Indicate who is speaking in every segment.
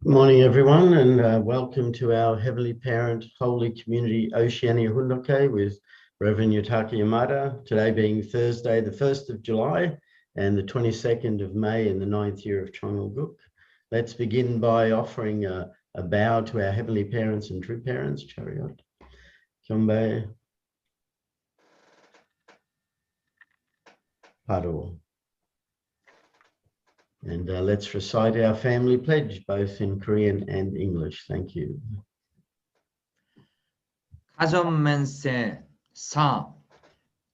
Speaker 1: Good morning, everyone, and welcome to our Heavenly Parent Holy Community Oceania Hundoke with Reverend Yutaka Yamada, today being Thursday, the 1st of July and the 22nd of May in the 9th year of Chongalguk. Let's begin by offering a bow to our Heavenly Parents and True Parents, Chariot, Kyombe, Paro. And let's recite our family pledge, both in Korean and English. Thank you.
Speaker 2: 가전만세 4.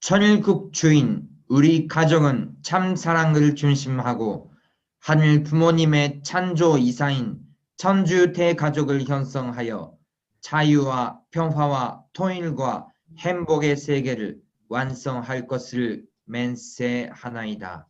Speaker 2: 천일국 주인 우리 가정은 참 사랑을 중심하고 하늘 부모님의 찬조 이사인 천주 대가족을 형성하여 자유와 평화와 통일과 행복의 세계를 완성할 것을 맹세하나이다.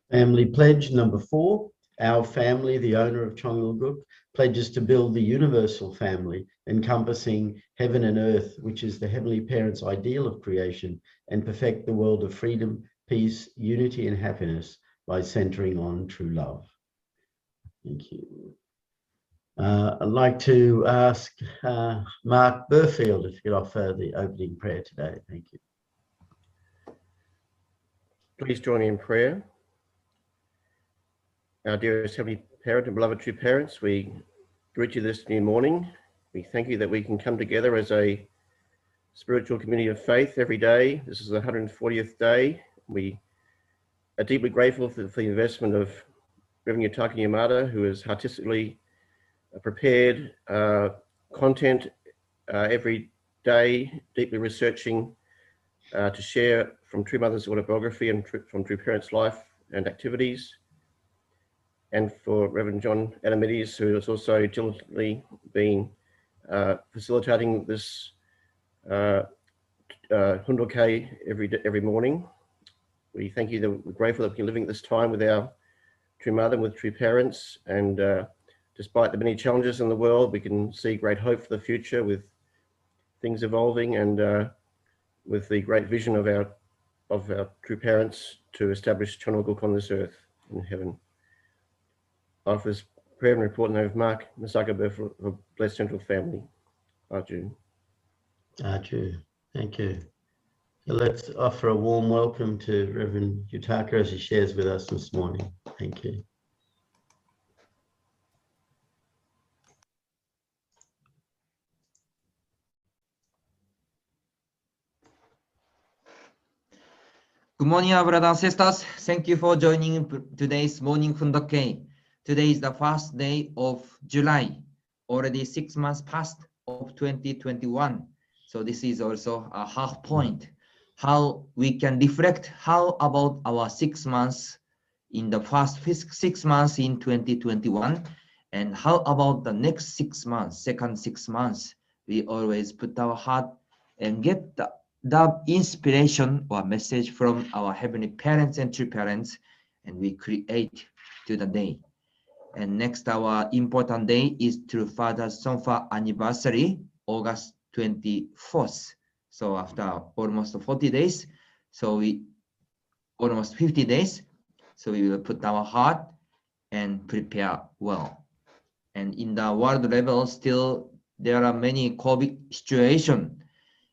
Speaker 1: Family pledge number 4. Our family, the owner of Chongalguk, pledges to build the universal family, encompassing heaven and earth, which is the Heavenly Parent's ideal of creation, and perfect the world of freedom, peace, unity, and happiness by centering on true love. Thank you. I'd like to ask Mark Burfield if you could offer the opening prayer today. Thank you.
Speaker 3: Please join me in prayer. Our dearest Heavenly Parent and beloved true parents, we greet you this new morning. We thank you that we can come together as a spiritual community of faith every day. This is the 140th day. We are deeply grateful for the investment of Reverend Yutaka Yamada, who has artistically prepared content every day, deeply researching to share from True Mother's autobiography and from True Parents' life and activities. And for Reverend John Adamides, who has also diligently been facilitating this Hundoke every morning. We thank you that we're grateful that we're living at this time with our True Mother and with True Parents. And despite the many challenges in the world, we can see great hope for the future with things evolving and with the great vision of our True Parents to establish Chongalguk on this earth in heaven. I offer this prayer and report in the name of Mark Masaka for a blessed central family. Arju.
Speaker 1: Arju, thank you. So let's offer a warm welcome to Reverend Yutaka as he shares with us this morning. Thank you.
Speaker 2: Good morning, our brothers and sisters. Thank you for joining today's morning Hundoke. Today is the first day of July. Already 6 months past of 2021. So this is also a half point. How we can reflect how about our 6 months in the first 6 months in 2021, and how about the next 6 months, second 6 months. We always put our heart and get the inspiration or message from our Heavenly Parents and True Parents, and we create to the day. And next, our important day is True Father's Sonfa anniversary, August 24th. So after almost 40 days, so almost 50 days, so we will put our heart and prepare well. And in the world level, still there are many COVID situations.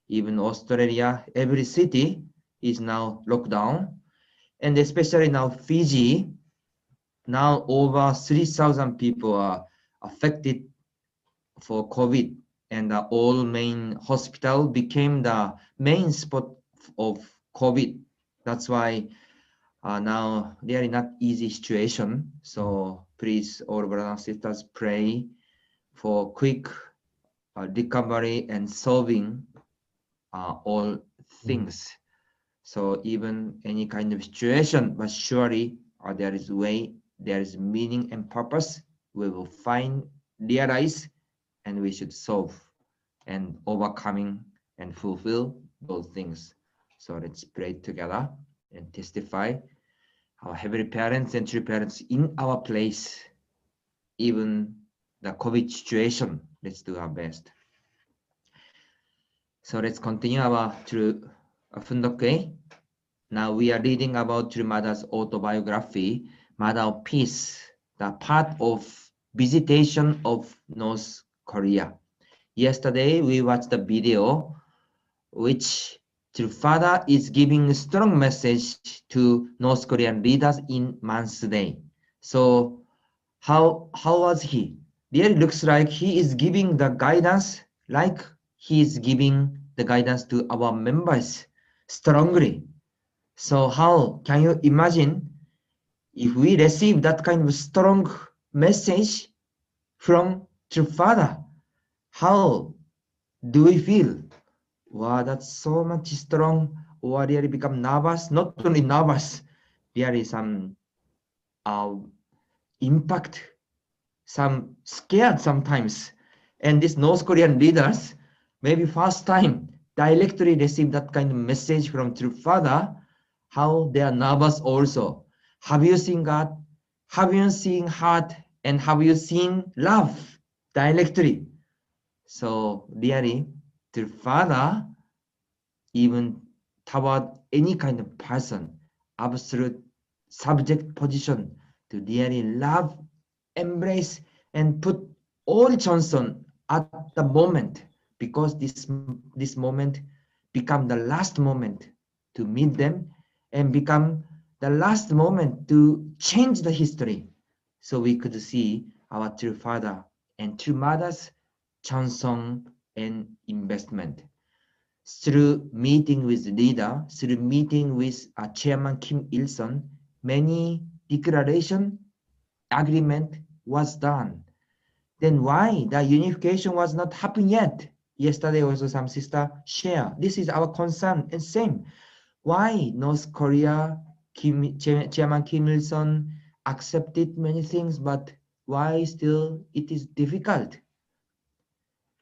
Speaker 2: Even Australia, every city is now locked down, and especially now Fiji. Now over 3,000 people are affected for COVID, and all main hospital became the main spot of COVID. That's why now they are not easy situation. So please, all brothers and sisters, pray for quick recovery and solving all things. So even any kind of situation, but surely there is way, there is meaning and purpose. We will find, realize, and we should solve and overcoming and fulfill those things. So let's pray together and testify our Heavenly Parents and True Parents in our place, even the COVID situation. Let's do our best. So let's continue our True Hundoke. Now we are reading about True Mother's autobiography, Mother of Peace, the part of visitation of North Korea. Yesterday, we watched the video which the father is giving a strong message to North Korean leaders in Man's Day. So how was he? There it looks like he is giving the guidance like he is giving the guidance to our members strongly. So how can you imagine if we receive that kind of strong message from the father? How do we feel? Wow, that's so much strong. Or really become nervous. Not only nervous, there is some impact, some scared sometimes. And these North Korean leaders, maybe first time directly receive that kind of message from true father, how they are nervous also. Have you seen God? Have you seen heart? And have you seen love directly? So really, the father, even toward any kind of person, absolute subject position to really love, embrace, and put all Johnson at the moment, because this moment become the last moment to meet them and become the last moment to change the history. So we could see our true father and true mother's Johnson and investment. Through meeting with leader, through meeting with Chairman Kim Il-sung, many declaration agreement was done. Then why the unification was not happened yet? Yesterday also some sister share. This is our concern and same. Why North Korea, Chairman Kim Il-sung accepted many things, but why still it is difficult?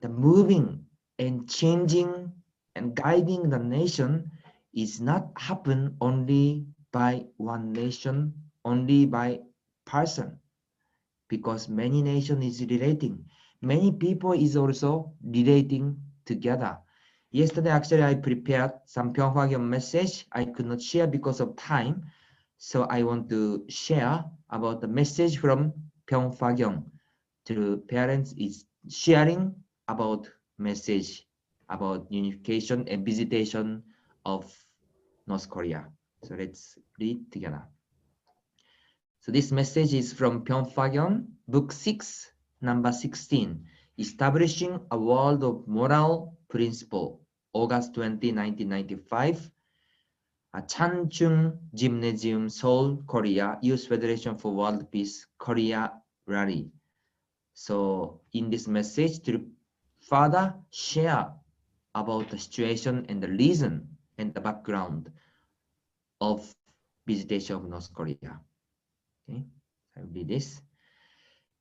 Speaker 2: The moving and changing and guiding the nation is not happen only by one nation, only by person, because many nation is relating. Many people is also relating together. Yesterday, actually, I prepared some Pyeonghwagyeong message. I could not share because of time. So I want to share about the message from Pyeonghwagyeong to parents is sharing about message about unification and visitation of North Korea. So let's read together. So this message is from Pyeonghwagyeong, book 6, number 16, Establishing a World of Moral Principle, August 20, 1995, Chanchung Gymnasium, Seoul, Korea, Youth Federation for World Peace, Korea Rally. So in this message, the father share about the situation and the reason and the background of visitation of North Korea. Okay, I will read this.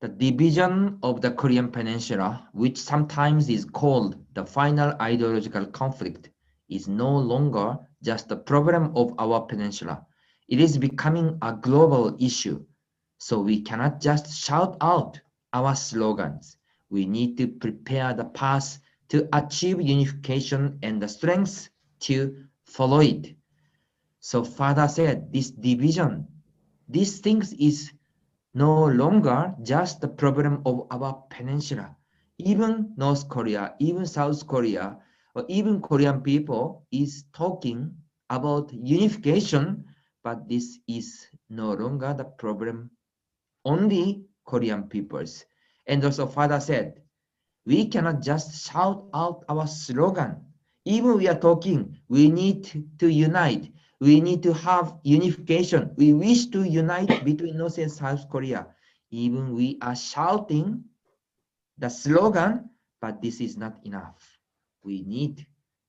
Speaker 2: The division of the Korean Peninsula, which sometimes is called the final ideological conflict, is no longer just a problem of our peninsula. It is becoming a global issue. So we cannot just shout out our slogans. We need to prepare the path to achieve unification and the strength to follow it. So Father said, this division, these things is no longer just the problem of our peninsula. Even North Korea, even South Korea, or even Korean people is talking about unification, but this is no longer the problem only Korean peoples. And also Father said, we cannot just shout out our slogan. Even we are talking, we need to unite. We need to have unification. We wish to unite between North and South Korea. Even we are shouting the slogan, but this is not enough. We need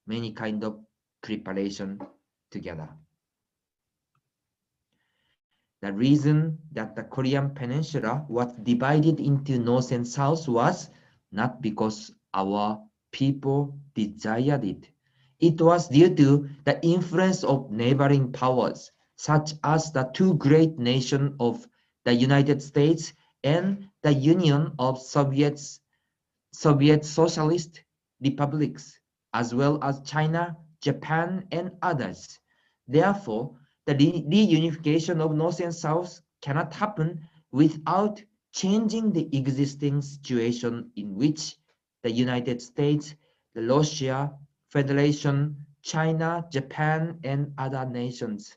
Speaker 2: many kind of preparation together. The reason that the Korean Peninsula was divided into North and South was not because our people desired it. It was due to the influence of neighboring powers, such as the two great nations of the United States and the Union of Soviet Socialist Republics, as well as China, Japan, and others. Therefore, the reunification of North and South cannot happen without changing the existing situation in which the United States, the Russia, Federation, China, Japan, and other nations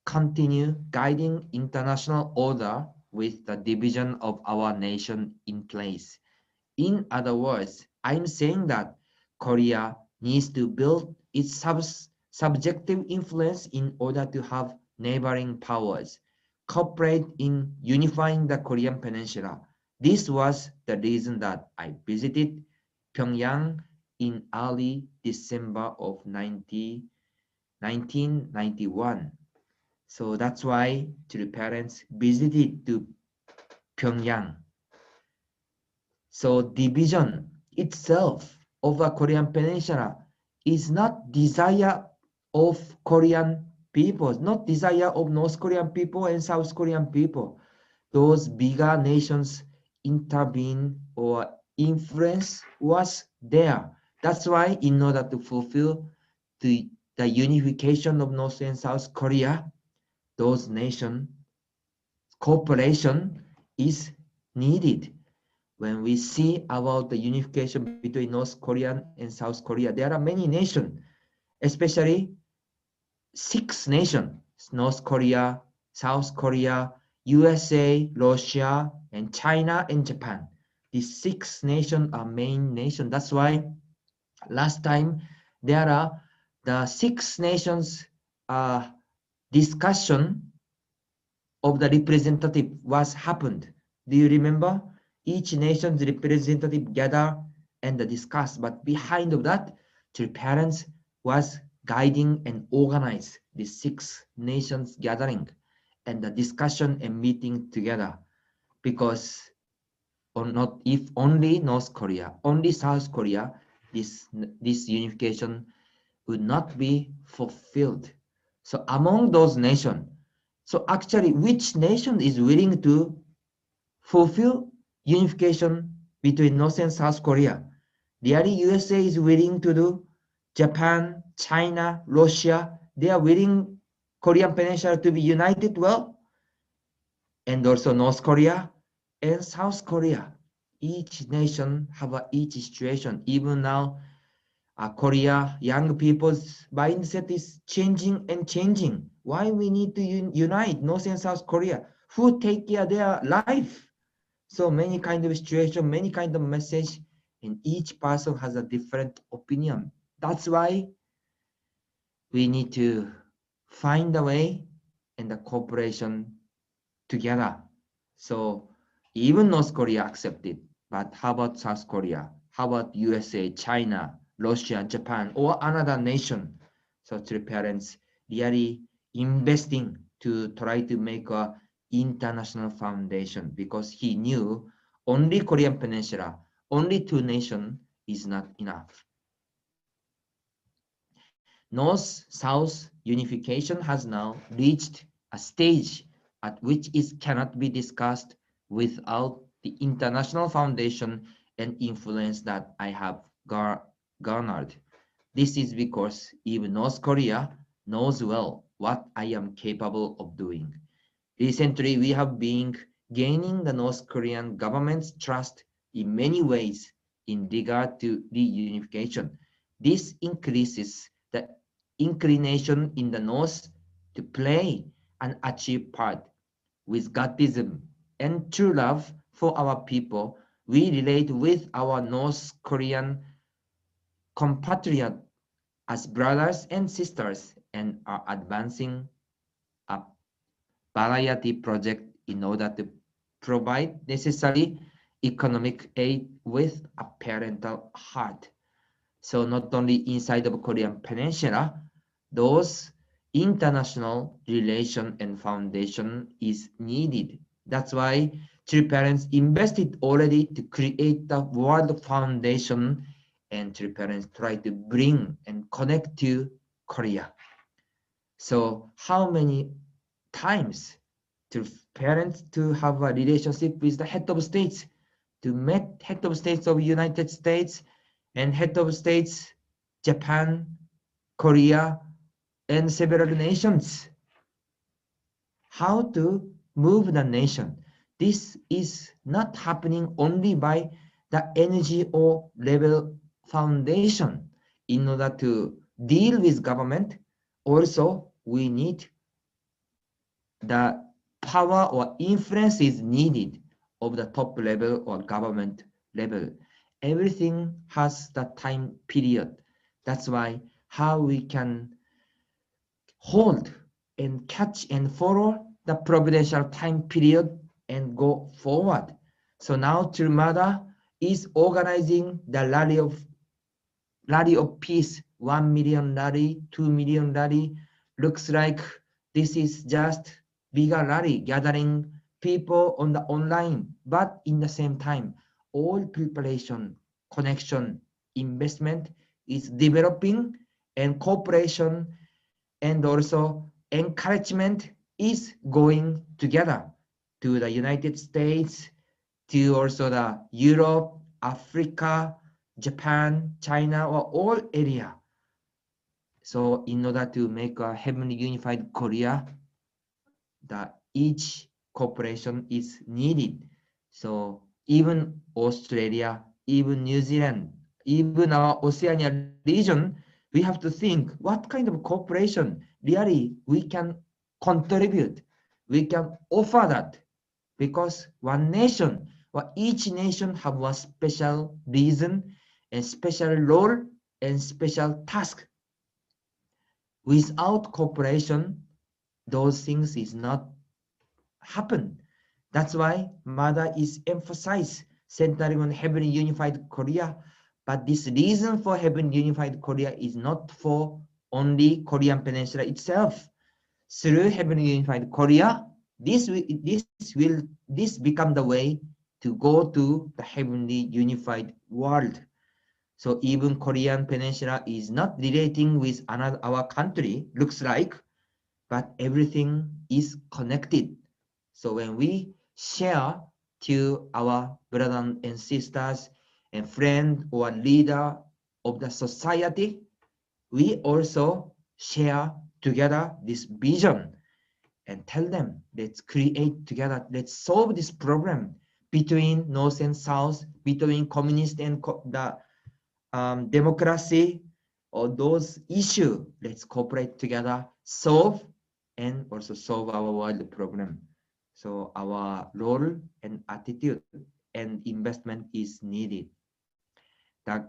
Speaker 2: continue guiding international order with the division of our nation in place. In other words, I'm saying that Korea needs to build its subjective influence in order to have neighboring powers cooperate in unifying the Korean peninsula. This was the reason that I visited Pyongyang in early December of 1991. So that's why the parents visited to Pyongyang. So division itself of a Korean peninsula is not desire of Korean people, not desire of North Korean people and South Korean people. Those bigger nations intervene or influence was there. That's why in order to fulfill the unification of North and South Korea, those nation cooperation is needed. When we see about the unification between North Korea and South Korea, there are many nations, especially 6 nations, North Korea, South Korea, USA, Russia, and China and Japan. These 6 nations are main nations. That's why last time there are the 6 nations discussion of the representative was happened. Do you remember? Each nation's representative gather and discuss, but behind of that, the parents was guiding and organize the 6 nations gathering and the discussion and meeting together, because or not if only North Korea, only South Korea, this unification would not be fulfilled. So among those nations, so actually, which nation is willing to fulfill unification between North and South Korea? Really, USA is willing to do. Japan, China, Russia, they are willing Korean Peninsula to be united well. And also North Korea and South Korea. Each nation have each situation. Even now, Korea, young people's mindset is changing and changing. Why we need to unite North and South Korea? Who take care of their life? So many kind of situation, many kind of message, and each person has a different opinion. That's why we need to find a way and the cooperation together. So even North Korea accepted, but how about South Korea? How about USA, China, Russia, Japan, or another nation? So the parents really investing to try to make a international foundation, because he knew only Korean Peninsula, only 2 nations is not enough. North-South unification has now reached a stage at which it cannot be discussed without the international foundation and influence that I have garnered. This is because even North Korea knows well what I am capable of doing. Recently, we have been gaining the North Korean government's trust in many ways in regard to reunification. This increases the inclination in the North to play an active part. With Godism and true love for our people, we relate with our North Korean compatriots as brothers and sisters and are advancing a variety project in order to provide necessary economic aid with a parental heart. So not only inside of Korean Peninsula, those international relation and foundation is needed. That's why Tree Parents invested already to create the World Foundation, and Tree Parents try to bring and connect to Korea. So how many times to parents to have a relationship with the head of states, to meet head of states of United States and head of states Japan, Korea, and several nations. How to move the nation? this is not happening only by the NGO level foundation. In order to deal with government, also we need the power or influence is needed of the top level or government level. Everything has the time period. That's why how we can hold and catch and follow the providential time period and go forward. So now Turmada is organizing the rally of peace, 1 million rally, 2 million rally. Looks like this is just bigger rally, gathering people on the online, but in the same time, all preparation, connection, investment is developing, and cooperation and also encouragement is going together to the United States, to also the Europe, Africa, Japan, China, or all area. So in order to make a heavenly unified Korea, that each cooperation is needed. So even Australia, even New Zealand, even our Oceania region, we have to think what kind of cooperation really we can contribute, we can offer that, because one nation or each nation have a special reason and special role and special task. Without cooperation, those things is not happen. That's why Mother is emphasized centering on heavenly unified Korea. But this reason for heavenly unified Korea is not for only Korean Peninsula itself. Through heavenly unified Korea, this become the way to go to the heavenly unified world. So even Korean Peninsula is not relating with our country, looks like, but everything is connected. So when we share to our brothers and sisters and friend or leader of the society, we also share together this vision and tell them, let's create together, let's solve this problem between North and South, between communist and the democracy, or those issues. Let's cooperate together, solve, and also solve our world problem. So our role and attitude and investment is needed. The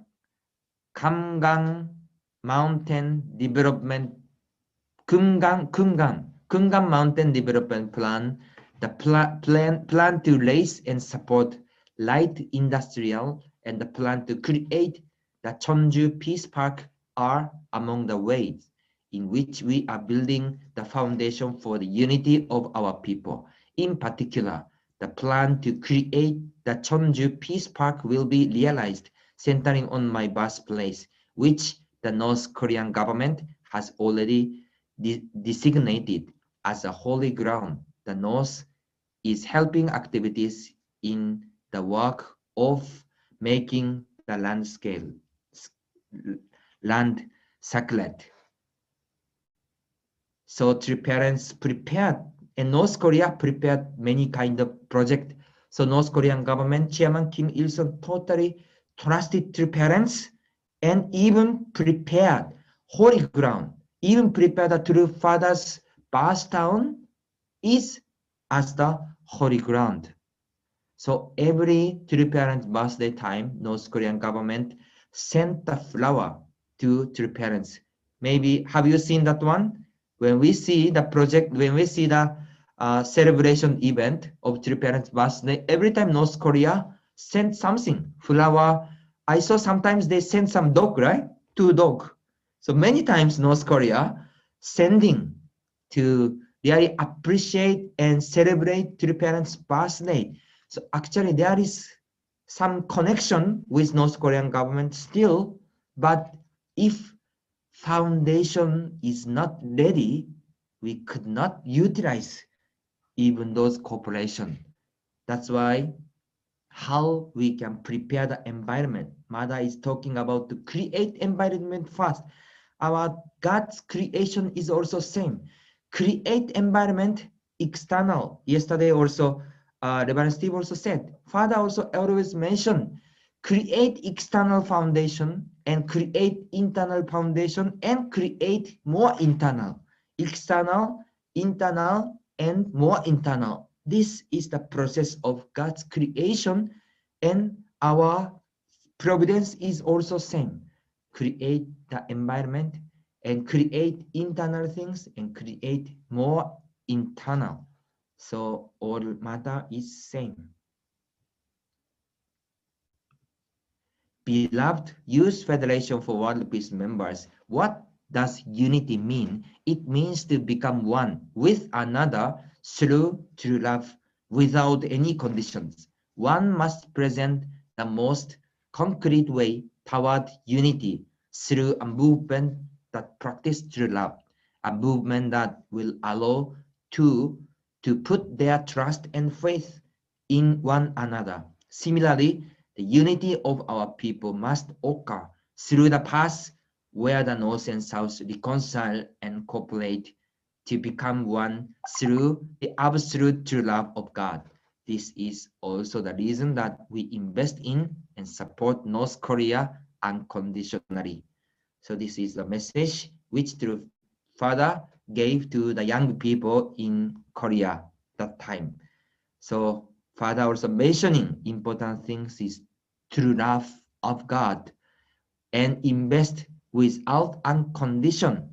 Speaker 2: Kumgang Mountain Development, Kumgang Mountain Development Plan, the plan to raise and support light industrial, and the plan to create the Cheonju Peace Park are among the ways in which we are building the foundation for the unity of our people. In particular, the plan to create the Cheonju Peace Park will be realized centering on my birthplace, which the North Korean government has already designated as a holy ground. The North is helping activities in the work of making the land sacred. So three parents prepared, and North Korea prepared many kind of project. So North Korean government Chairman Kim Il-sung totally trusted three parents, and even prepared holy ground, even prepared the true father's birth town is as the holy ground. So every three parents' birthday time, North Korean government sent the flower to three parents. Maybe have you seen that one? When we see the project, when we see the celebration event of three parents' birthday, every time North Korea sent something, flower. I saw sometimes they send some dog, right? 2 dogs. So many times North Korea sending to really appreciate and celebrate three parents' birthday. So actually there is some connection with North Korean government still, but if foundation is not ready, we could not utilize even those cooperation. That's why how we can prepare the environment. Mother is talking about to create environment first. Our God's creation is also same. Create environment external. Yesterday also Reverend Steve also said, Father also always mentioned, create external foundation and create internal foundation and create more internal. External, internal, and more internal. This is the process of God's creation, and our providence is also same. Create the environment and create internal things and create more internal. So all matter is same. Beloved Youth Federation for World Peace members, what does unity mean? It means to become one with another through true love without any conditions. One must present the most concrete way toward unity through a movement that practices true love, a movement that will allow two to put their trust and faith in one another. Similarly, the unity of our people must occur through the path where the North and South reconcile and cooperate to become one through the absolute true love of God. This is also the reason that we invest in and support North Korea unconditionally. So this is the message which the Father gave to the young people in Korea that time. So Father also mentioning important things is true love of God and invest without uncondition.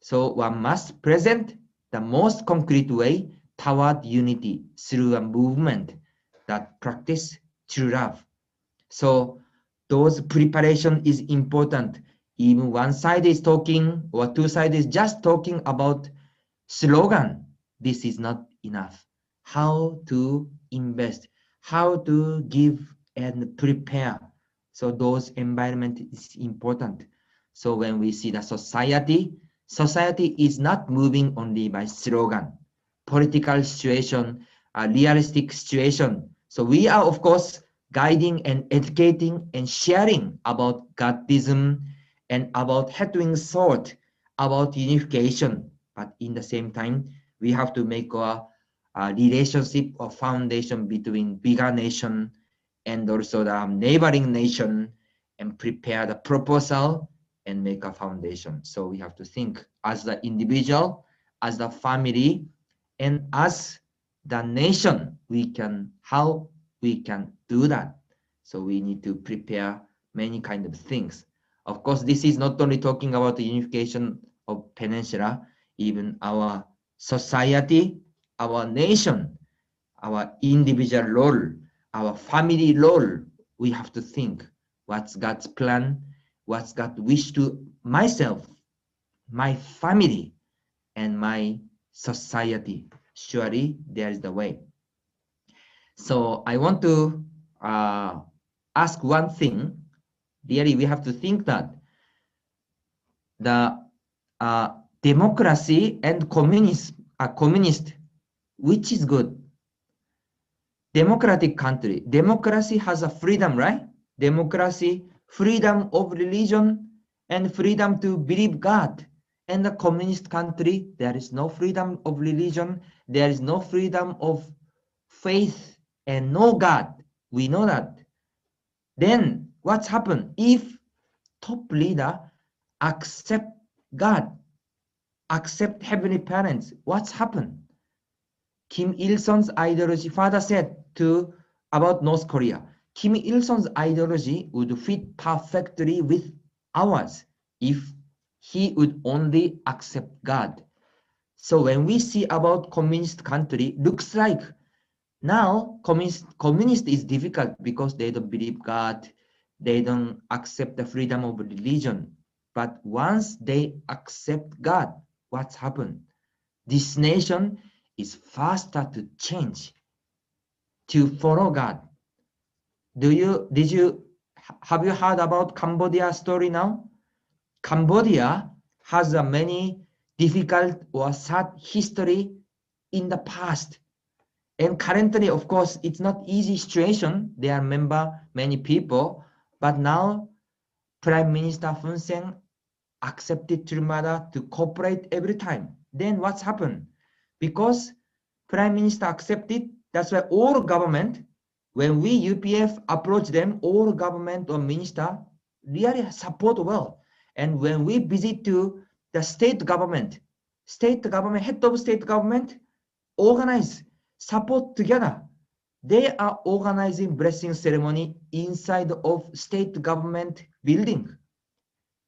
Speaker 2: So one must present the most concrete way toward unity through a movement that practice true love. So those preparation is important. Even one side is talking or two sides is just talking about slogan. This is not enough. How to invest, how to give and prepare. So those environment is important. So when we see the society is not moving only by slogan, political situation, a realistic situation. So we are of course guiding and educating and sharing about Godism and about headwing thought about unification. But in the same time, we have to make a relationship or foundation between bigger nation and also the neighboring nation and prepare the proposal and make a foundation. So we have to think as the individual, as the family, and as the nation, how we can do that. So we need to prepare many kind of things. Of course, this is not only talking about the unification of peninsula, even our society, our nation, our individual role, our family role. We have to think what's God's plan, what's God wish to myself, my family, and my society. Surely there is the way. So I want to ask one thing. Really, we have to think that the democracy and communist, which is good? Democratic country. Democracy has a freedom, right? Democracy, freedom of religion, and freedom to believe God. And the communist country, there is no freedom of religion, there is no freedom of faith, and no God. We know that. Then what's happened? If top leader accept God, accept heavenly parents, what's happened? Kim Il-sung's ideology, father said about North Korea, Kim Il-sung's ideology would fit perfectly with ours if he would only accept God. So when we see about communist country, looks like now communist is difficult because they don't believe God, they don't accept the freedom of religion. But once they accept God, what's happened? This nation is faster to change, to follow God. Have you heard about Cambodia story now? Cambodia has a many difficult or sad history in the past. And currently, of course, it's not easy situation. They are many people, but now Prime Minister Hun Sen accepted Trumada to cooperate every time. Then what's happened? Because Prime Minister accepted, That's why all government, when we UPF approach them, all government or minister really support well. And when we visit to the state government, head of state government, organize, support together. They are organizing blessing ceremony inside of state government building,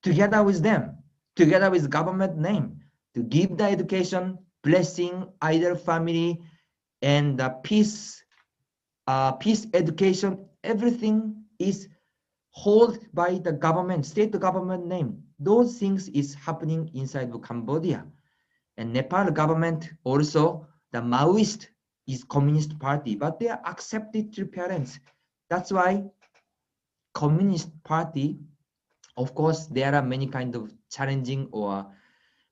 Speaker 2: together with them, together with government name, to give the education, blessing, either family, and the peace education. Everything is held by the government, state government name. Those things is happening inside of Cambodia. And Nepal government also, the Maoist is Communist Party, but they are accepted to parents. That's why Communist Party, of course, there are many kind of challenging or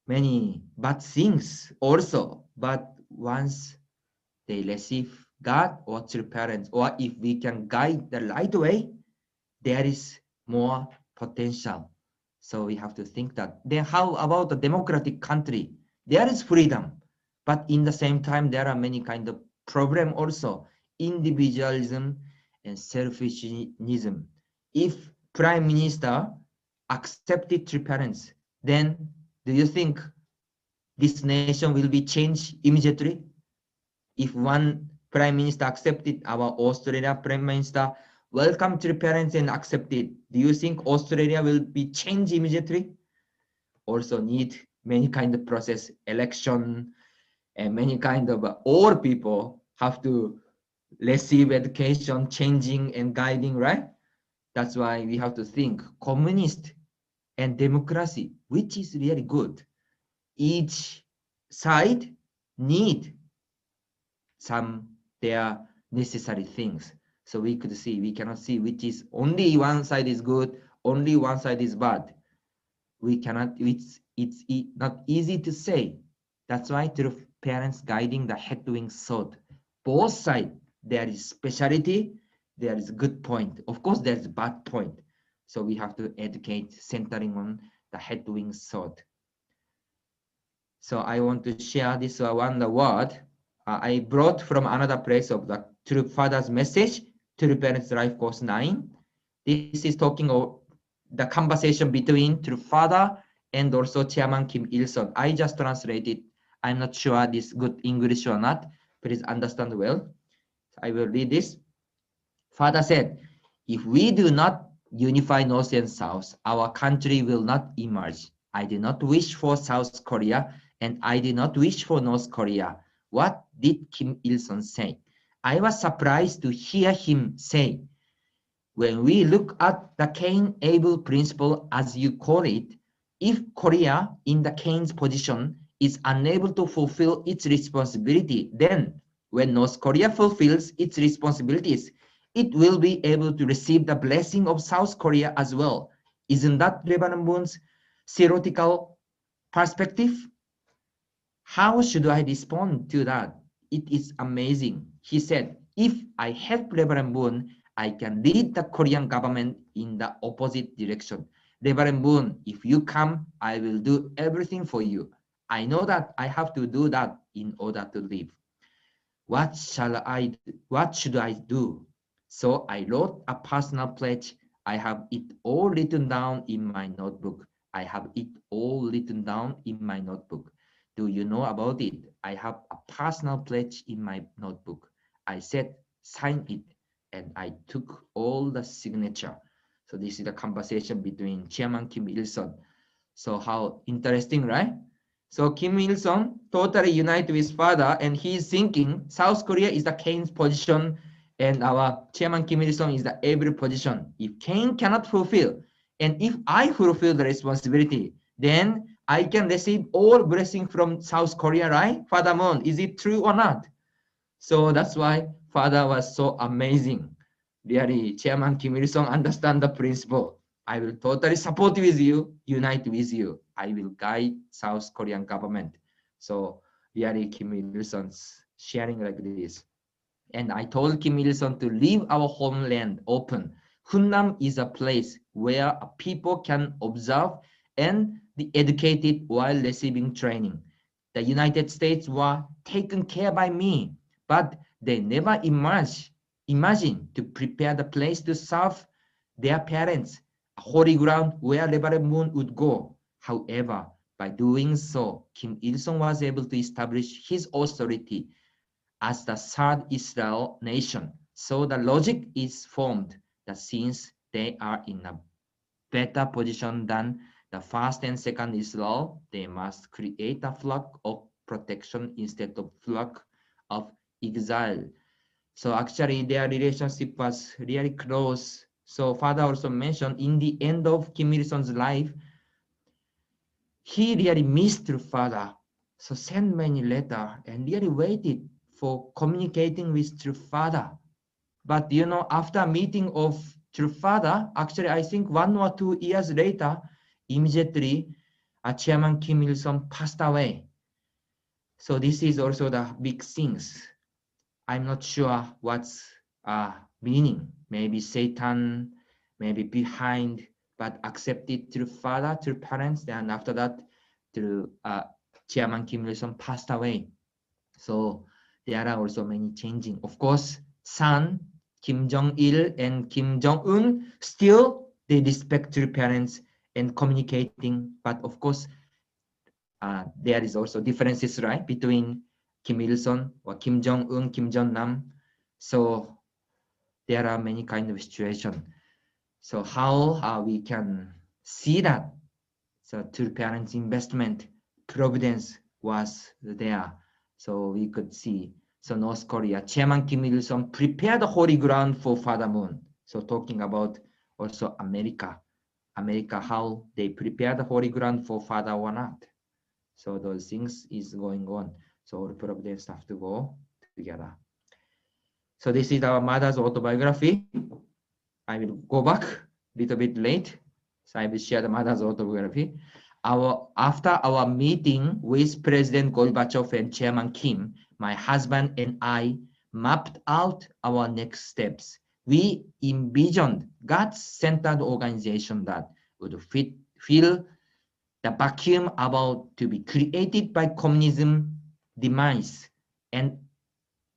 Speaker 2: many bad things also. But once they receive God or through parents, or if we can guide the right way, there is more potential. So we have to think that. Then how about the democratic country? There is freedom, but in the same time, there are many kind of problem also, individualism and selfishism. If prime minister accepted to parents, then do you think this nation will be changed immediately? If one prime minister accepted, our Australia prime minister welcome to the parents and accepted, do you think Australia will be changed immediately? Also need many kind of process, election, and many kind of all people have to receive education, changing and guiding, right? That's why we have to think communist and democracy, which is really good. Each side need some their necessary things. So we could see, we cannot see which is only one side is good, only one side is bad. We cannot, it's not easy to say. That's why through parents guiding the head wing sword, both sides, there is speciality, there is good point. Of course, there's bad point. So we have to educate centering on the head wing sword. So I want to share this one word I brought from another place of the True Father's Message, True Parents Life Course 9. This is talking of the conversation between True Father and also Chairman Kim Il-sung. I just translated. I'm not sure this good English or not. Please understand well. I will read this. Father said, if we do not unify North and South, our country will not emerge. I do not wish for South Korea, and I do not wish for North Korea. What did Kim Il-sung say? I was surprised to hear him say, when we look at the Cain-Abel principle, as you call it, if Korea in the Cain's position is unable to fulfill its responsibility, then when North Korea fulfills its responsibilities, it will be able to receive the blessing of South Korea as well. Isn't that Reverend Moon's theoretical perspective? How should I respond to that? It is amazing. He said, if I help Reverend Moon, I can lead the Korean government in the opposite direction. Reverend Moon, if you come, I will do everything for you. I know that I have to do that in order to live. What should I do? So I wrote a personal pledge. I have it all written down in my notebook. I have it all written down in my notebook. Do you know about it? I have a personal pledge in my notebook. I said, sign it, and I took all the signature. So this is the conversation between Chairman Kim Il-sung. So how interesting, right? So Kim Il-sung totally united with father, and he's thinking South Korea is the Cain's position, and our Chairman Kim Il-sung is the Abel position. If Cain cannot fulfill, and if I fulfill the responsibility, then I can receive all blessing from South Korea, right? Father Moon, is it true or not? So that's why father was so amazing. Really, Chairman Kim Il-sung understand the principle. I will totally support with you, unite with you. I will guide South Korean government. So really, Kim Il-sung's sharing like this. And I told Kim Il-sung to leave our homeland open. Hunnam is a place where people can observe and be educated while receiving training. The United States were taken care by me, but they never imagine to prepare the place to serve their parents, a holy ground where Reverend Moon would go. However, by doing so, Kim Il-sung was able to establish his authority as the third Israel nation. So the logic is formed that since they are in a better position than the first and second Israel, they must create a flag of protection instead of flag of exile. So actually their relationship was really close. So father also mentioned in the end of Kim Il-sung's life, he really missed father. So sent many letters and really waited for communicating with true father. But you know, after meeting of true father, actually I think 1 or 2 years later, immediately Chairman Kim Il-sung passed away. So this is also the big things. I'm not sure what's meaning. Maybe Satan, maybe behind, but accepted through father, through parents, and after that, through Chairman Kim Il-sung passed away. So there are also many changing. Of course, son Kim Jong-il and Kim Jong-un still they respect their parents and communicating, but of course there is also differences, right, between Kim Il-sung or Kim Jong-un, Kim Jong-nam. So there are many kind of situation. So how we can see that? So two parents investment providence was there. So we could see. So North Korea, Chairman Kim Il-sung prepared the holy ground for Father Moon. So talking about also America, how they prepare the holy ground for Father or not. So those things is going on. So all providence have to go together. So this is our mother's autobiography. I will go back a little bit late. So I will share the mother's autobiography. After our meeting with President Gorbachev and Chairman Kim, my husband and I mapped out our next steps. We envisioned God-centered organization that would fill the vacuum about to be created by communism demise and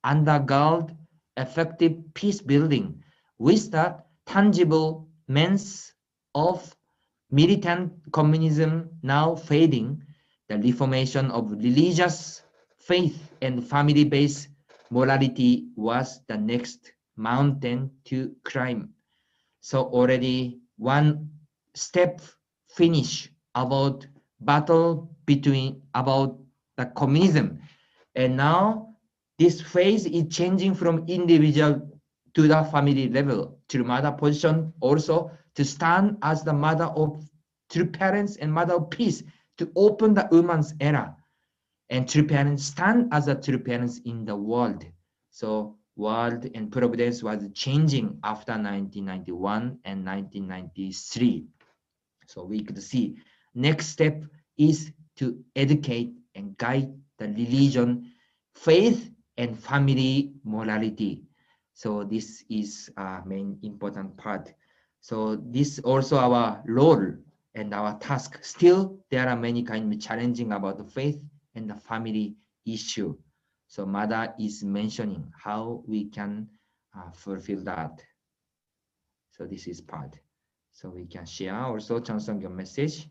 Speaker 2: undergird effective peace building with the tangible means of militant communism now fading. The reformation of religious faith and family-based morality was the next mountain to climb. So already one step finished about battle about the communism, and now this phase is changing from individual to the family level. True mother position also to stand as the mother of true parents and mother of peace, to open the woman's era, and true parents stand as a true parents in the world. So world and providence was changing after 1991 and 1993. So we could see next step is to educate and guide the religion, faith, and family morality. So this is a main important part. So this also our role and our task. Still, there are many kind of challenging about the faith and the family issue. So mother is mentioning how we can fulfill that. So this is part. So we can share also Chansongyeon message.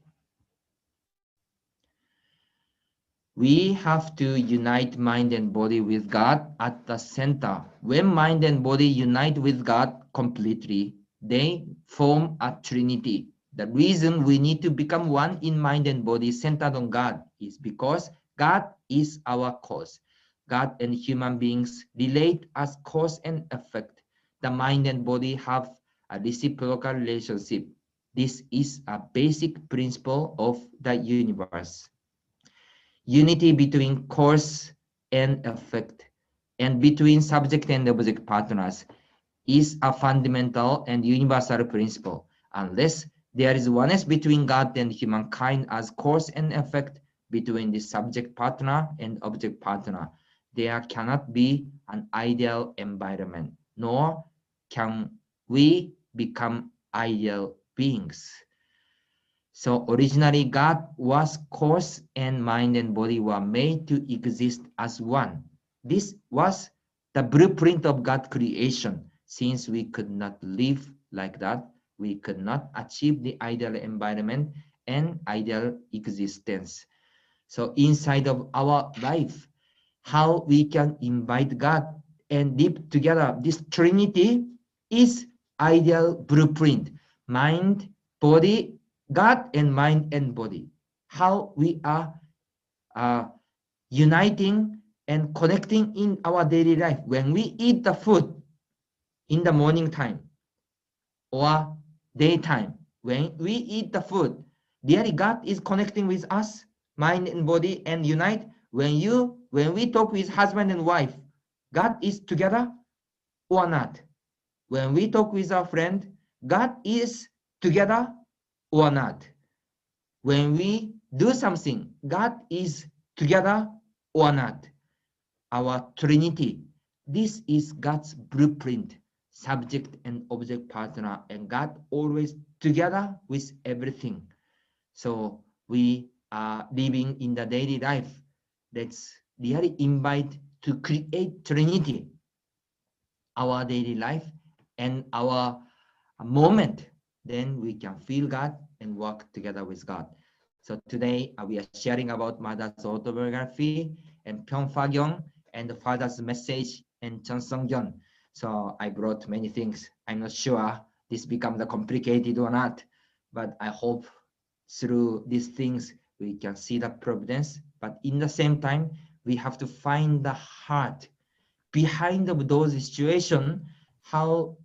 Speaker 2: We have to unite mind and body with God at the center. When mind and body unite with God completely, they form a trinity. The reason we need to become one in mind and body centered on God is because God is our cause. God and human beings relate as cause and effect. The mind and body have a reciprocal relationship. This is a basic principle of the universe. Unity between cause and effect and between subject and object partners is a fundamental and universal principle. Unless there is oneness between God and humankind as cause and effect between the subject partner and object partner, there cannot be an ideal environment, nor can we become ideal beings. So originally God was cause and mind and body were made to exist as one. This was the blueprint of God's creation. Since we could not live like that, we could not achieve the ideal environment and ideal existence. So inside of our life, how we can invite God and live together. This Trinity is ideal blueprint. Mind, body, God, and mind and body. How we are uniting and connecting in our daily life. When we eat the food in the morning time or daytime, when we eat the food, really God is connecting with us, mind and body, and unite. When we talk with husband and wife, God is together or not? When we talk with our friend, God is together or not? When we do something, God is together or not? Our Trinity, this is God's blueprint, subject and object partner, and God always together with everything. So we are living in the daily life. Let's really invite to create Trinity, our daily life and our moment. Then we can feel God and work together with God. So today we are sharing about mother's autobiography and Pyeongfagyong and the father's message and Cheonsongyeon. So I brought many things. I'm not sure this becomes complicated or not, but I hope through these things we can see the providence. But in the same time, we have to find the heart behind of those situations, how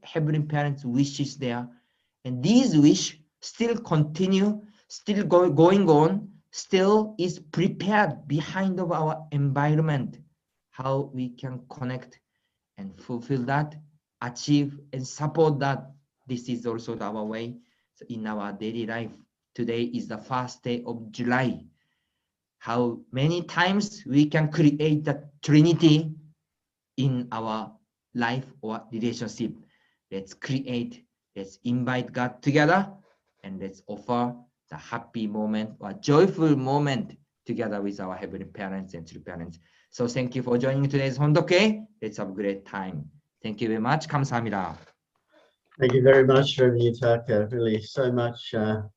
Speaker 2: Heavenly Parents wishes there, and these wish still continue, still going on, still is prepared behind of our environment, how we can connect and fulfill that, achieve and support that. This is also our way. So in our daily life, today is the first day of July. How many times we can create the Trinity in our life or relationship. Let's create, let's invite God together, and let's offer the happy moment or joyful moment together with our Heavenly Parents and true parents. So thank you for joining today's Hondoke. Let's have a great time. Thank you very much. 감사합니다.
Speaker 1: Thank you very much, Reverend Yutaka. Really so much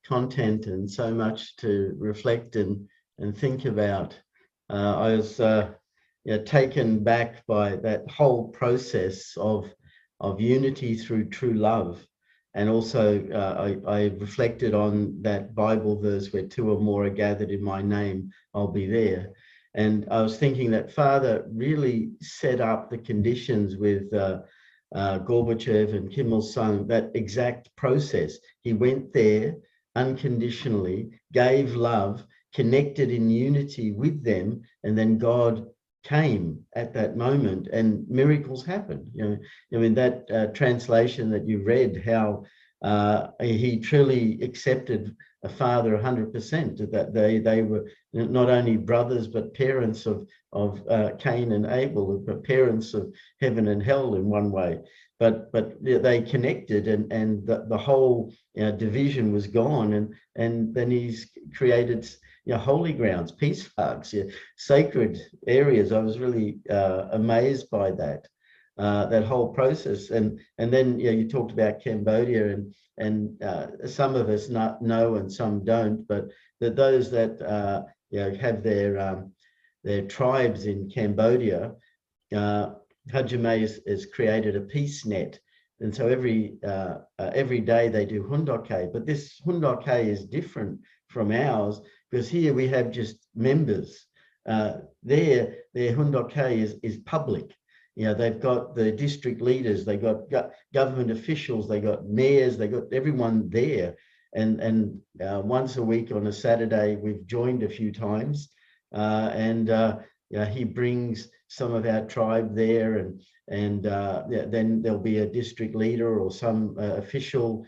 Speaker 1: content and so much to reflect and think about. I was taken back by that whole process of unity through true love. And also I reflected on that Bible verse where two or more are gathered in my name, I'll be there. And I was thinking that Father really set up the conditions with Gorbachev and Kim Il-sung, that exact process. He went there unconditionally, gave love, connected in unity with them, and then God came at that moment and miracles happened. I mean, that translation that you read, how he truly accepted a father 100%, that they were not only brothers but parents of Cain and Abel, but parents of heaven and hell in one way. But they connected, and the whole division was gone, and then he's created holy grounds, peace parks, sacred areas. I was really amazed by that. That whole process, and then you talked about Cambodia, and some of us know and some don't, but that those that have their tribes in Cambodia, Hajime has created a peace net, and so every day they do Hundoke, but this Hundoke is different from ours because here we have just members. Their Hundoke is public. They've got the district leaders, they got government officials, they got mayors, they got everyone there. And once a week on a Saturday, we've joined a few times, and he brings some of our tribe there, and then there'll be a district leader or some official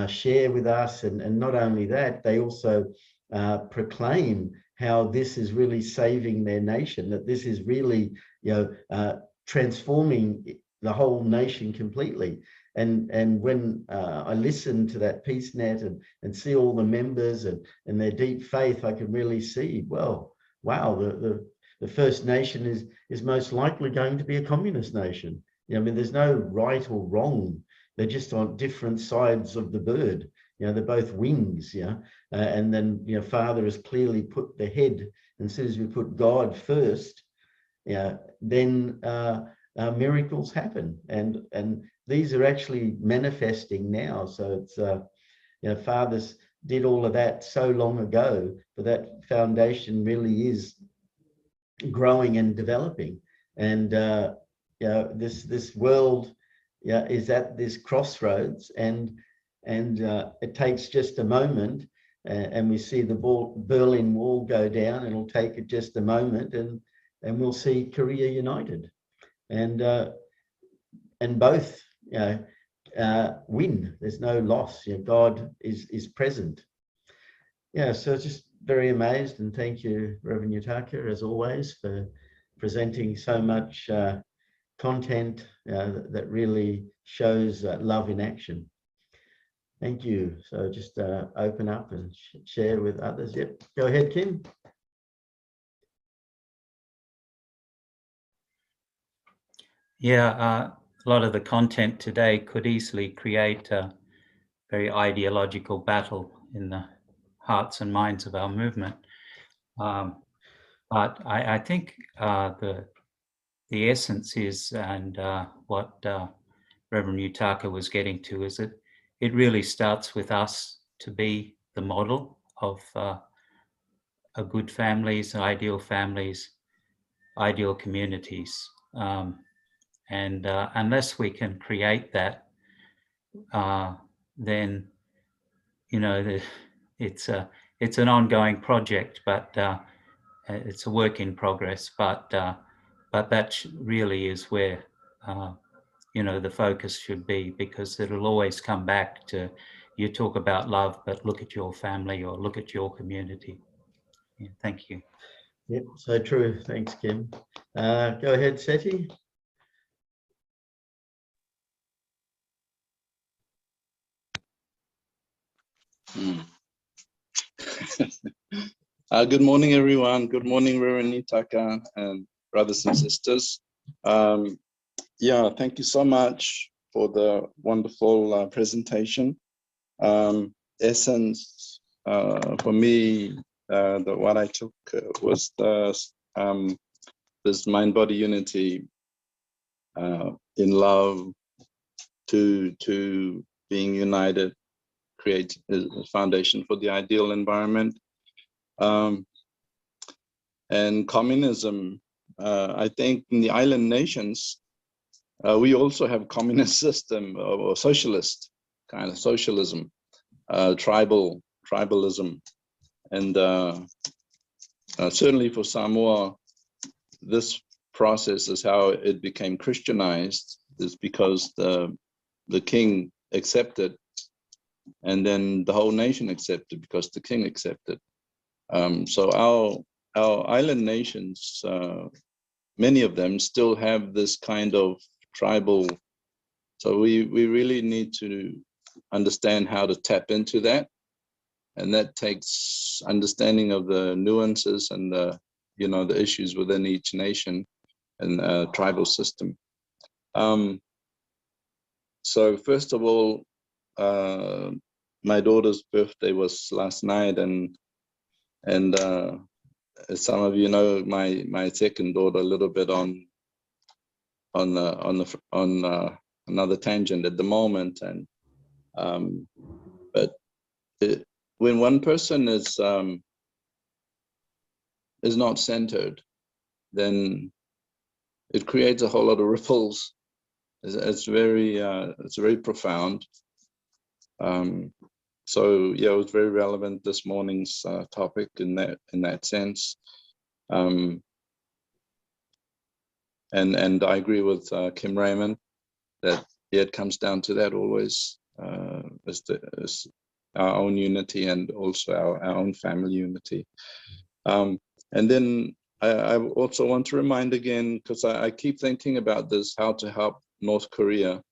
Speaker 1: share with us, and not only that, they also proclaim how this is really saving their nation, that this is really transforming the whole nation completely. And when I listen to that peace net and see all the members and their deep faith, I can really see, well, wow, the First Nation is most likely going to be a communist nation. I mean, there's no right or wrong. They're just on different sides of the bird. They're both wings. And then Father has clearly put the head. And as soon as we put God first, then miracles happen. And these are actually manifesting now. So it's Fathers did all of that so long ago, but that foundation really is growing and developing. And this world is at this crossroads, and it takes just a moment, and we see the Berlin Wall go down. It'll take just a moment, and we'll see Korea united, and both win. There's no loss. God is present. So just very amazed, and thank you, Reverend Yutaka, as always, for presenting so much content that really shows love in action. Thank you. So just open up and share with others. Yep, go ahead, Kim.
Speaker 4: Yeah, a lot of the content today could easily create a very ideological battle in the hearts and minds of our movement. But I think the essence is, and what Reverend Yutaka was getting to, is that it really starts with us to be the model of a good families, ideal communities. And unless we can create that, then it's an ongoing project, but it's a work in progress. But that really is where the focus should be, because it'll always come back to, you talk about love, but look at your family or look at your community. Yeah, thank you.
Speaker 1: Yep, so true. Thanks, Kim. Go ahead, Seti.
Speaker 5: Good morning, everyone. Good morning, Reverend Yutaka and brothers and sisters. Thank you so much for the wonderful presentation. Essence for me, what I took was this mind-body unity in love to being united, create a foundation for the ideal environment. And communism, I think in the island nations, we also have communist system or socialist kind of socialism, tribalism. And certainly for Samoa, this process is how it became Christianized, is because the king accepted, and then the whole nation accepted because the king accepted. So our island nations, many of them still have this kind of tribal. So we really need to understand how to tap into that, and that takes understanding of the nuances and the issues within each nation and tribal system. So first of all, my daughter's birthday was last night, and as some of you know, my second daughter a little bit on another tangent at the moment, and but when one person is not centered, then it creates a whole lot of ripples. It's very profound. So yeah, it was very relevant, this morning's topic in that sense. And I agree with Kim Raymond that it comes down to that always, as our own unity and also our own family unity. And then I also want to remind again, because I keep thinking about this, how to help North Korea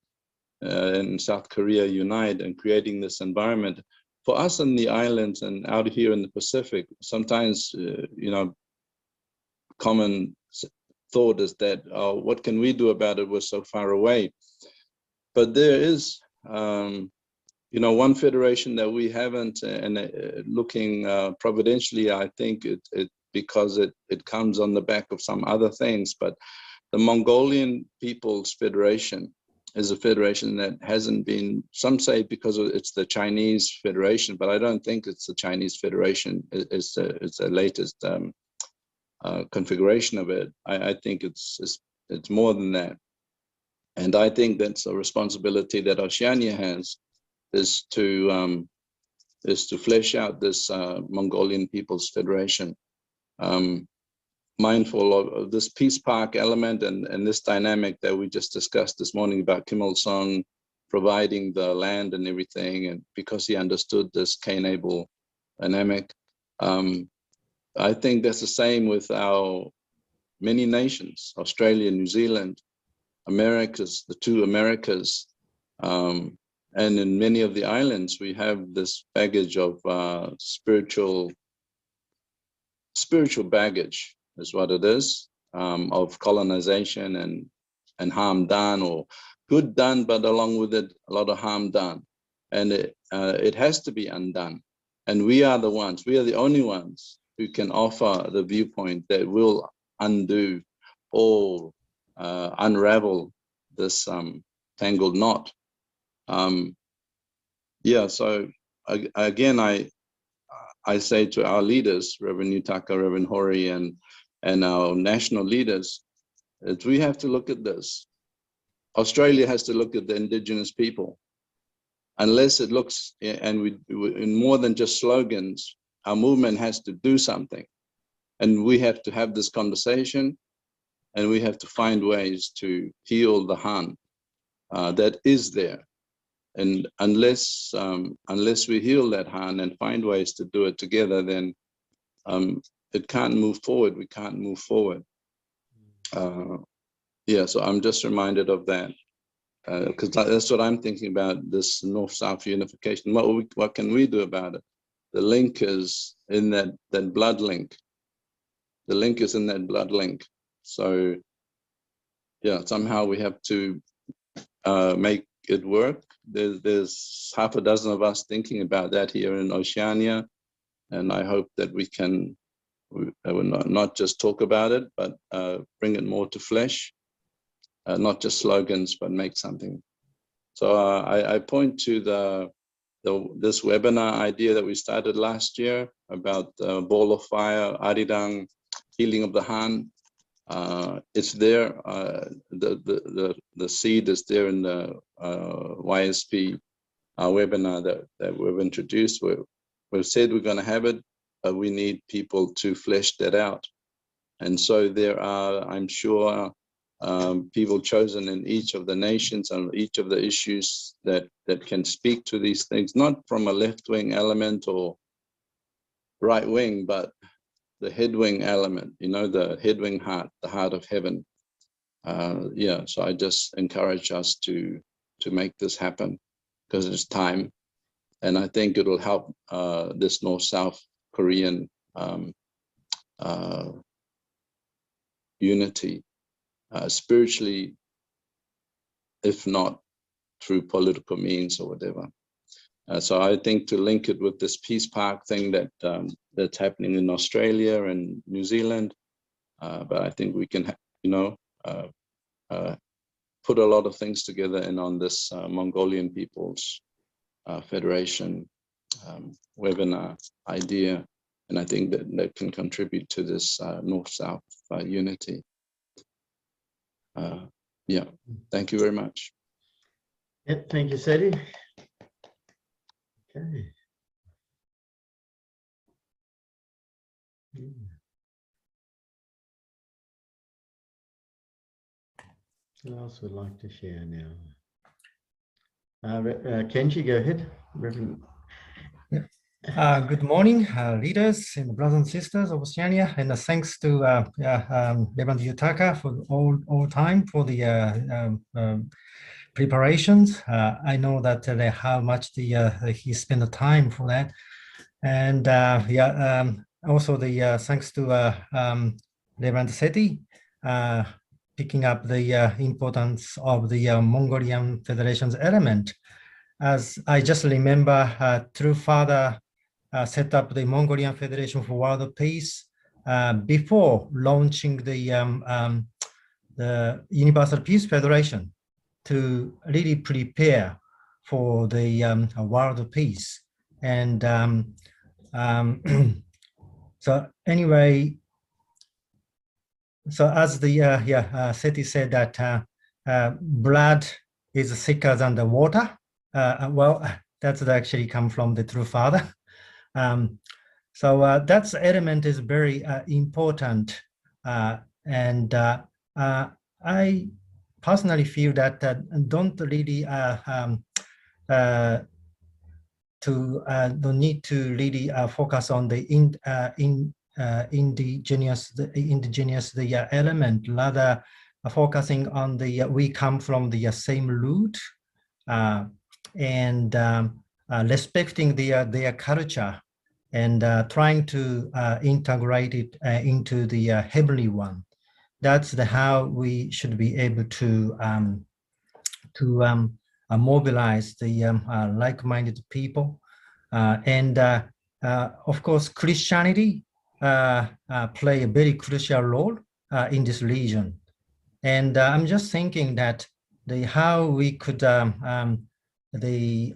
Speaker 5: and South Korea unite and creating this environment. For us in the islands and out here in the Pacific, sometimes, common thought is that, oh, what can we do about it? We're so far away. But there is, you know, one federation that we haven't, and looking providentially, I think because it comes on the back of some other things, but the Mongolian People's Federation is a federation that hasn't been, some say because it's the Chinese Federation, but I don't think it's the Chinese Federation. It's the latest configuration of it. I think it's more than that. And I think that's a responsibility that Oceania has, is to flesh out this Mongolian People's Federation. Mindful of this peace park element and this dynamic that we just discussed this morning about Kim Il-sung providing the land and everything, and because he understood this Cain-Abel dynamic. I think that's the same with our many nations, Australia, New Zealand, Americas, the two Americas, and in many of the islands, we have this baggage of spiritual baggage, is what it is, of colonization and harm done, or good done, but along with it, a lot of harm done. And it has to be undone. And we are the only ones who can offer the viewpoint that will undo or unravel this tangled knot. Yeah, so again, I say to our leaders, Reverend Yutaka, Reverend Hori, and our national leaders, that we have to look at this. Australia has to look at the indigenous people. Unless it looks, and we in more than just slogans, our movement has to do something. And we have to have this conversation, and we have to find ways to heal the harm that is there. And unless we heal that harm and find ways to do it together, then it can't move forward. We can't move forward. Yeah, so I'm just reminded of that, because that's what I'm thinking about, this North-South unification. What can we do about it? The link is in that blood link. The link is in that blood link. So yeah, somehow we have to make it work. There's half a dozen of us thinking about that here in Oceania, and I hope that we can not just talk about it, but bring it more to flesh, not just slogans, but make something. So I point to this webinar idea that we started last year about ball of fire, Arirang, healing of the Han. It's there. The seed is there in the YSP webinar that we've introduced. We've said we're going to have it, but we need people to flesh that out. And so there are, I'm sure, people chosen in each of the nations and each of the issues that can speak to these things, not from a left-wing element or right-wing, but the head-wing element, you know, the head-wing heart, the heart of heaven. Yeah, so I just encourage us to make this happen, because it's time. And I think it will help this North-South Korean unity spiritually, if not through political means or whatever. So I think to link it with this peace park thing that's happening in Australia and New Zealand, but I think we can, you know, put a lot of things together and on this Mongolian People's Federation webinar idea, and I think that can contribute to this North-South unity. Yeah, thank you very much.
Speaker 1: Yep, thank you, Seti. Okay. Who else would like to share now? Kenji, go ahead. Reverend.
Speaker 6: Good morning, leaders and brothers and sisters of Oceania, and thanks to Reverend Yutaka for all time for the preparations. I know that how much he spent the time for that, and also the thanks to Reverend Seti, picking up the importance of the Mongolian Federation's element. As I just remember, True Father set up the Mongolian Federation for World Peace before launching the Universal Peace Federation to really prepare for the world peace. And so anyway, so as the Seti said that blood is thicker than the water. Well, that's actually come from the True Father. So that element is very important. And I personally feel that don't really don't need to really focus on the indigenous element, rather focusing on the we come from the same root and respecting their culture and trying to integrate it into the heavenly one. That's how we should be able to mobilize the like-minded people. And of course, Christianity play a very crucial role in this region. And I'm just thinking that how we could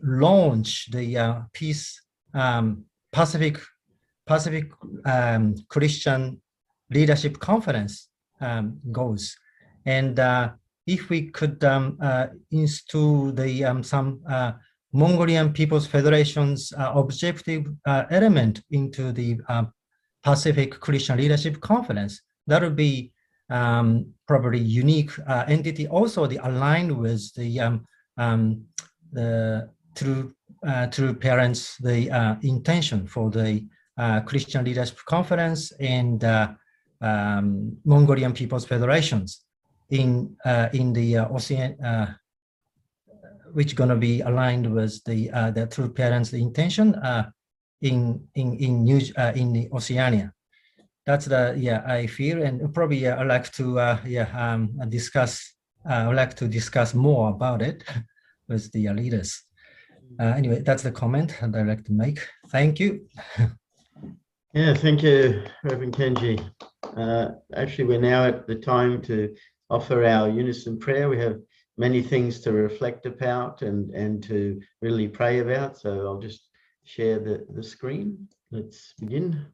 Speaker 6: launch the peace Pacific Christian Leadership Conference goes. And if we could install the some Mongolian People's Federation's objective element into the Pacific Christian Leadership Conference, that would be probably unique entity, also aligned with the true parents, the intention for the Christian Leadership Conference and Mongolian People's Federations in the ocean, which going to be aligned with the true parents' intention in the Oceania. That's I feel, and probably I'd like to discuss. I would like to discuss more about it with the leaders. Anyway, that's the comment that I'd like to make. Thank you.
Speaker 1: Yeah, thank you, Reverend Kenji. Actually, we're now at the time to offer our unison prayer. We have many things to reflect about and to really pray about. So I'll just share the screen. Let's begin.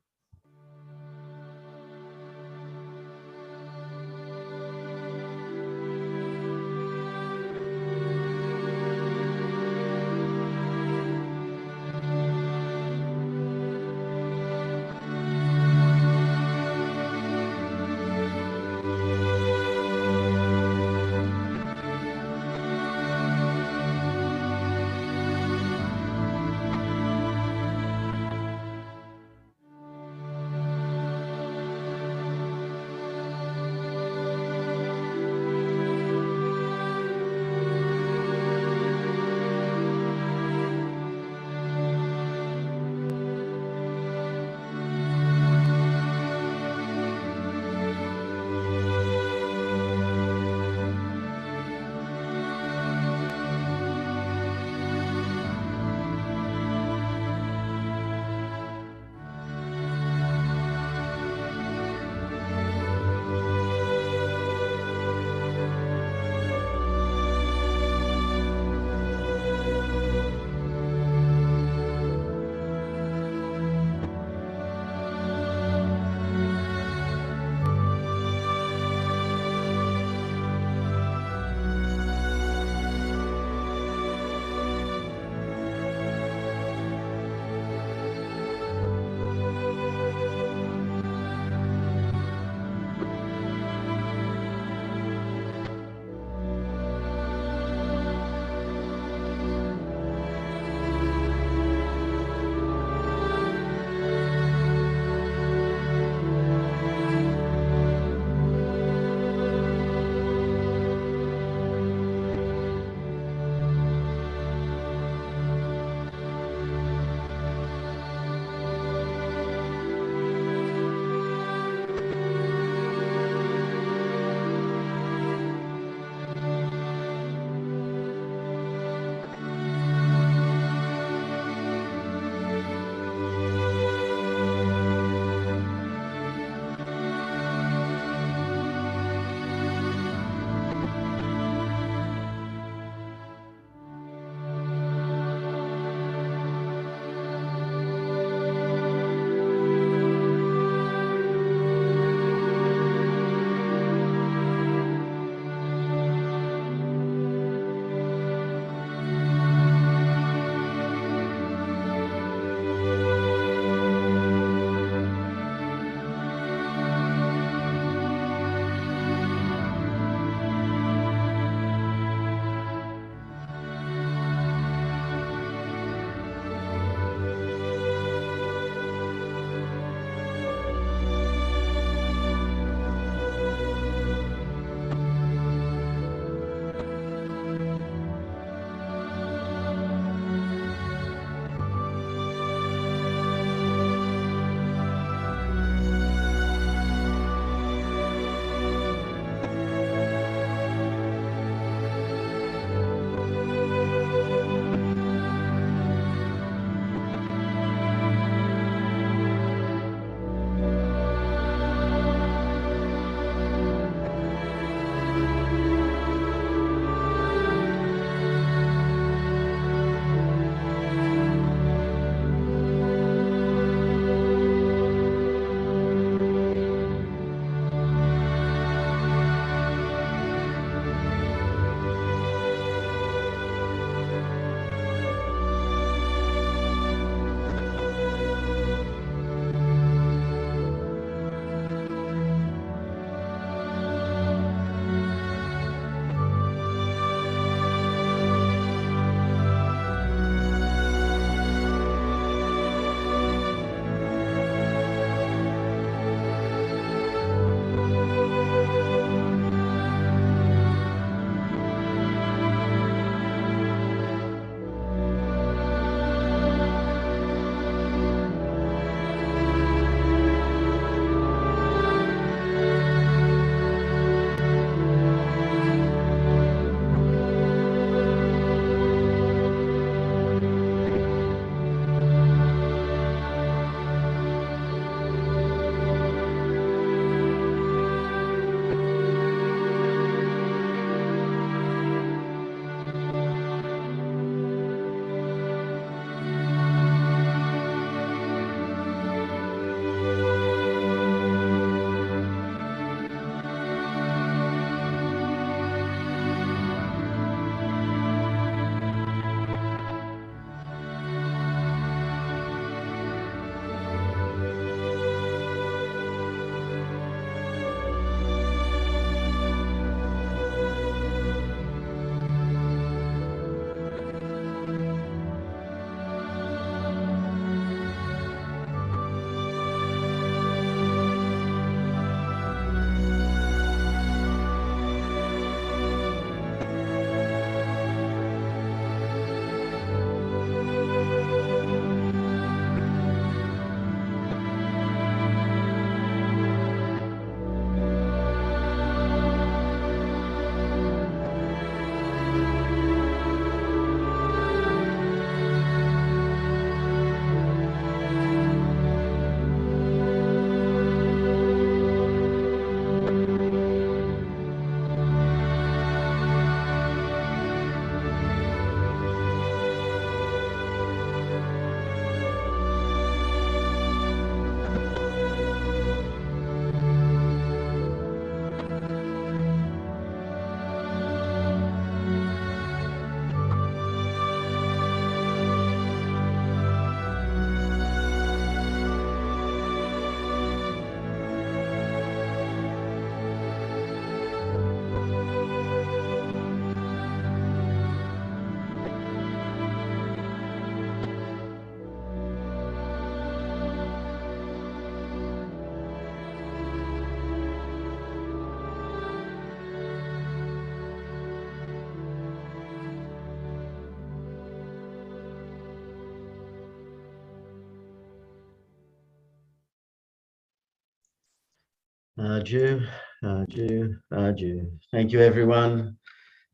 Speaker 1: Adieu, adieu, adieu. Thank you, everyone,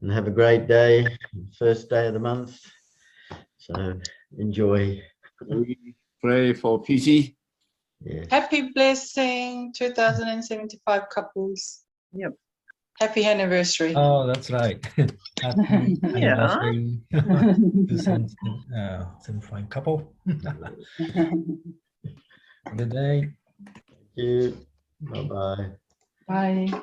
Speaker 1: and have a great day. First day of the month. So enjoy.
Speaker 7: We pray for PG.
Speaker 1: Yes.
Speaker 8: Happy blessing 2075 couples.
Speaker 9: Yep.
Speaker 8: Happy anniversary.
Speaker 6: Oh, that's right. Happy anniversary to 75 couple. Good day.
Speaker 1: Thank you. Bye-bye.
Speaker 8: Bye.